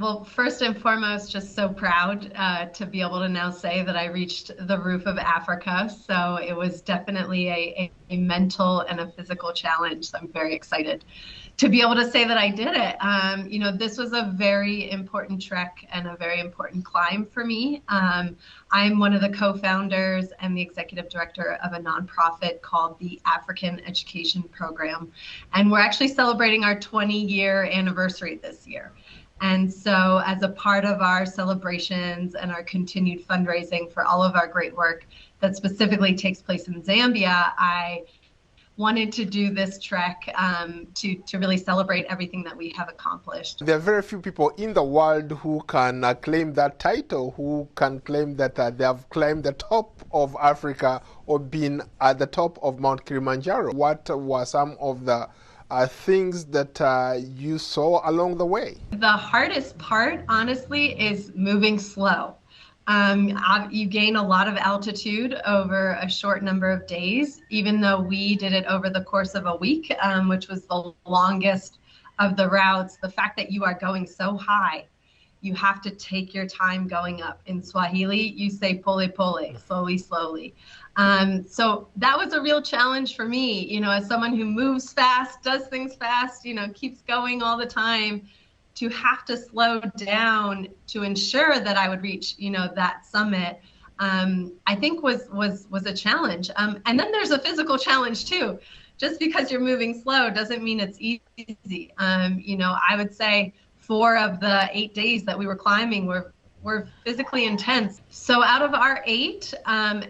Well, first and foremost, just so proud to be able to now say that I reached the roof of Africa. So it was definitely a mental and a physical challenge. So I'm very excited to be able to say that I did it. This was a very important trek and a very important climb for me. I'm one of the co-founders and the executive director of a nonprofit called the African Education Program. And we're actually celebrating our 20-year anniversary this year. And so as a part of our celebrations and our continued fundraising for all of our great work that specifically takes place in Zambia, I wanted to do this trek to really celebrate everything that we have accomplished. There are very few people in the world who can claim that title, who can claim that they have climbed the top of Africa or been at the top of Mount Kilimanjaro. What were some of the things that you saw along the way? The hardest part, honestly, is moving slow. You gain a lot of altitude over a short number of days, even though we did it over the course of a week, which was the longest of the routes. The fact that you are going so high, you have to take your time going up. In Swahili, you say pole pole, slowly, slowly. So that was a real challenge for me, as someone who moves fast, does things fast, keeps going all the time, to have to slow down to ensure that I would reach, that summit, I think was a challenge. And then there's a physical challenge too. Just because you're moving slow doesn't mean it's easy. I would say 4 of the 8 days that we were climbing were physically intense. So out of our 8,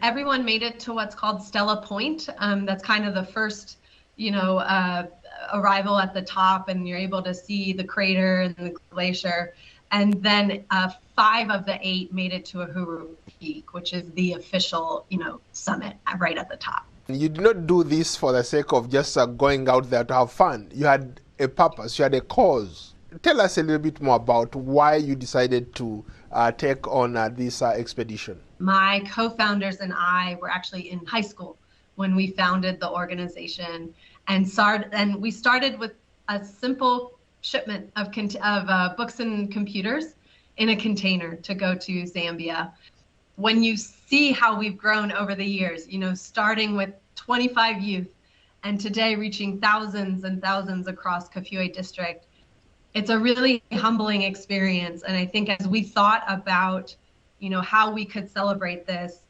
everyone made it to what's called Stella Point. That's kind of the first, arrival at the top, and you're able to see the crater and the glacier. And then 5 of the 8 made it to Uhuru Peak, which is the official, summit right at the top. You did not do this for the sake of just going out there to have fun. You had a purpose, you had a cause. Tell us a little bit more about why you decided to take on this expedition. My co-founders and I were actually in high school when we founded the organization, and we started with a simple shipment of books and computers in a container to go to Zambia. When you see how we've grown over the years, starting with 25 youth and today reaching thousands and thousands across Kafue district, it's a really humbling experience. And I think as we thought about, how we could celebrate this,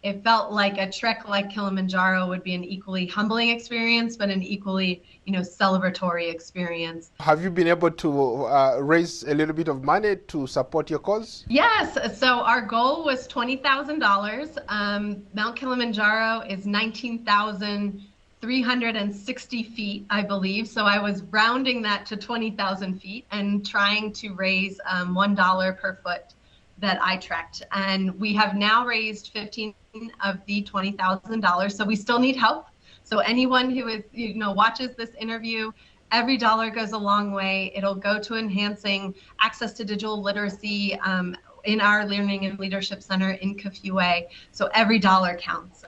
it felt like a trek like Kilimanjaro would be an equally humbling experience, but an equally, celebratory experience. Have you been able to raise a little bit of money to support your cause? Yes. So our goal was $20,000. Mount Kilimanjaro is 19,360 feet, I believe. So I was rounding that to 20,000 feet and trying to raise $1 per foot that I trekked. And we have now raised 15 of the $20,000. So we still need help. So anyone who is, watches this interview, every dollar goes a long way. It'll go to enhancing access to digital literacy in our Learning and Leadership Center in Kafue. So every dollar counts.